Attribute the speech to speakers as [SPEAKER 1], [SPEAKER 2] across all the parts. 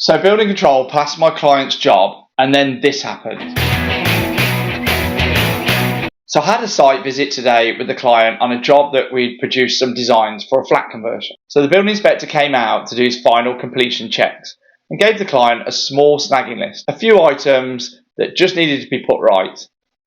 [SPEAKER 1] So building control passed my client's job, and then this happened. So I had a site visit today with the client on a job that we'd produced some designs for a flat conversion. So the building inspector came out to do his final completion checks and gave the client a small snagging list, a few items that just needed to be put right,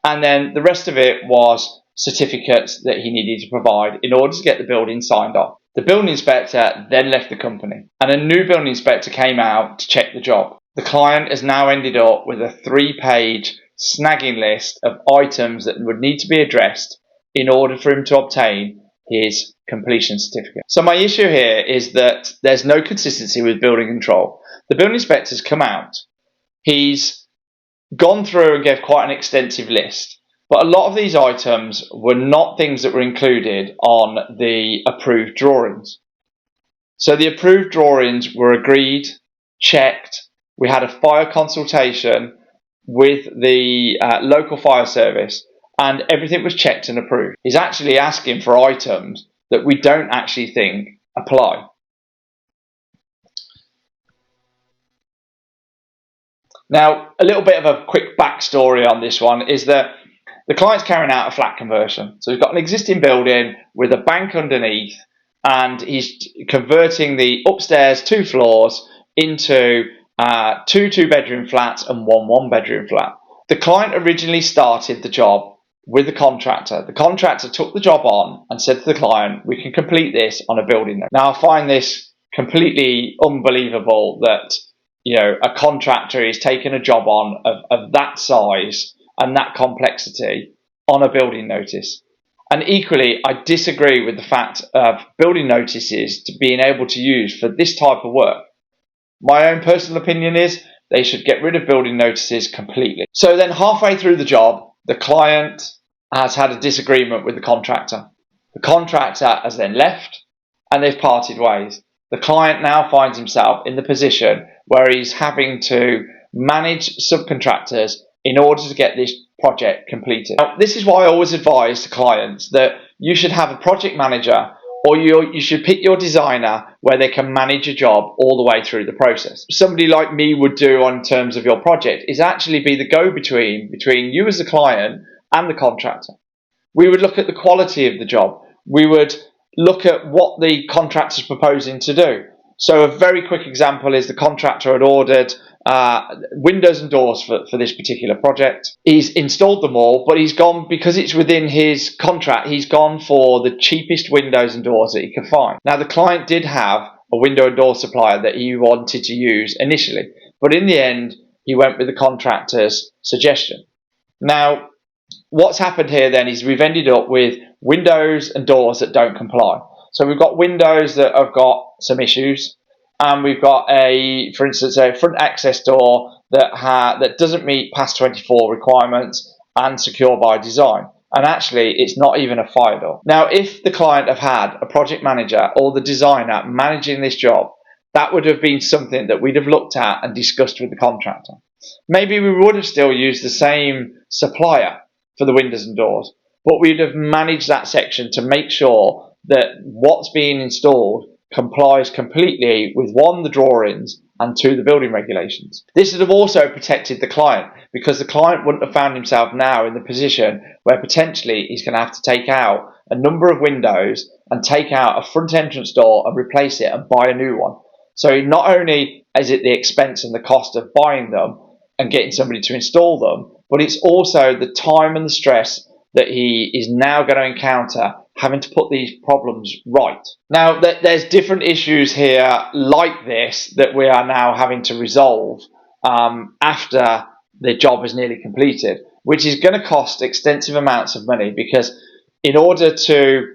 [SPEAKER 1] and then the rest of it was certificates that he needed to provide in order to get the building signed off. The building inspector then left the company, and a new building inspector came out to check the job. The client has now ended up with a 3-page snagging list of items that would need to be addressed in order for him to obtain his completion certificate. So my issue here is that there's no consistency with building control. The building inspector's come out, he's gone through and gave quite an extensive list, but a lot of these items were not things that were included on the approved drawings. So the approved drawings were agreed, checked, we had a fire consultation with the local fire service, and everything was checked and approved. He's actually asking for items that we don't actually think apply. Now, a little bit of a quick backstory on this one is that the client's carrying out a flat conversion. So he's got an existing building with a bank underneath, and he's converting the upstairs 2 floors into 2 2-bedroom flats and 1 1-bedroom flat. The client originally started the job with the contractor. The contractor took the job on and said to the client, we can complete this on a building note. Now, I find this completely unbelievable that a contractor is taking a job on of that size and that complexity on a building notice. And equally, I disagree with the fact of building notices to being able to use for this type of work. My own personal opinion is they should get rid of building notices completely. So then halfway through the job, the client has had a disagreement with the contractor. The contractor has then left and they've parted ways. The client now finds himself in the position where he's having to manage subcontractors in order to get this project completed. Now, this is why I always advise to clients that you should have a project manager, or you should pick your designer where they can manage a job all the way through the process. Somebody like me would do on terms of your project is actually be the go-between between you as the client and the contractor. We would look at the quality of the job. We would look at what the contractor's proposing to do. So a very quick example is the contractor had ordered windows and doors for this particular project. He's installed them all, but he's gone, because it's within his contract, he's gone for the cheapest windows and doors that he could find. Now, the client did have a window and door supplier that he wanted to use initially, but in the end, he went with the contractor's suggestion. Now, what's happened here then is we've ended up with windows and doors that don't comply. So we've got windows that have got some issues, and we've got for instance, a front access door that doesn't meet past 24 requirements and secure by design. And actually, it's not even a fire door. Now, if the client have had a project manager or the designer managing this job, that would have been something that we'd have looked at and discussed with the contractor. Maybe we would have still used the same supplier for the windows and doors, but we'd have managed that section to make sure that what's being installed complies completely with 1, the drawings, and 2, the building regulations. This would have also protected the client, because the client wouldn't have found himself now in the position where potentially he's going to have to take out a number of windows and take out a front entrance door and replace it and buy a new one. So not only is it the expense and the cost of buying them and getting somebody to install them, but it's also the time and the stress that he is now going to encounter having to put these problems right. Now, there's different issues here like this that we are now having to resolve after the job is nearly completed, which is going to cost extensive amounts of money, because in order to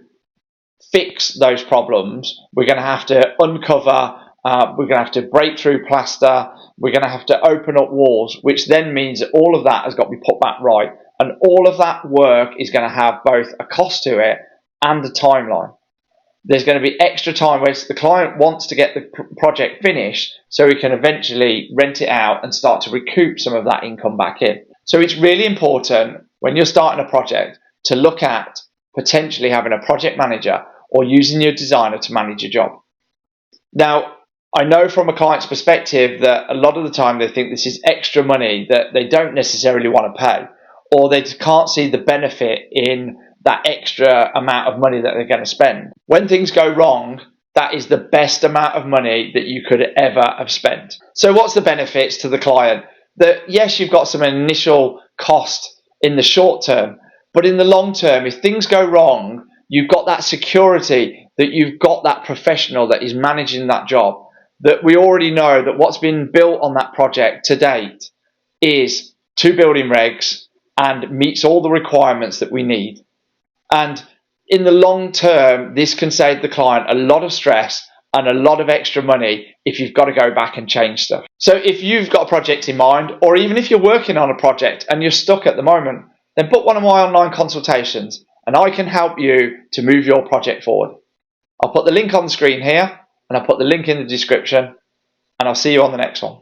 [SPEAKER 1] fix those problems, we're going to have to uncover, we're going to have to break through plaster, we're going to have to open up walls, which then means that all of that has got to be put back right. And all of that work is going to have both a cost to it and a timeline. There's going to be extra time where the client wants to get the project finished so he can eventually rent it out and start to recoup some of that income back in. So it's really important when you're starting a project to look at potentially having a project manager or using your designer to manage your job. Now, I know from a client's perspective that a lot of the time they think this is extra money that they don't necessarily want to pay, or they can't see the benefit in that extra amount of money that they're going to spend. When things go wrong, that is the best amount of money that you could ever have spent. So what's the benefits to the client? That yes, you've got some initial cost in the short term, but in the long term, if things go wrong, you've got that security that you've got that professional that is managing that job, that we already know that what's been built on that project to date is to building regs and meets all the requirements that we need. And in the long term, this can save the client a lot of stress and a lot of extra money if you've got to go back and change stuff. So if you've got a project in mind, or even if you're working on a project and you're stuck at the moment, then book one of my online consultations and I can help you to move your project forward. I'll put the link on the screen here and I'll put the link in the description, and I'll see you on the next one.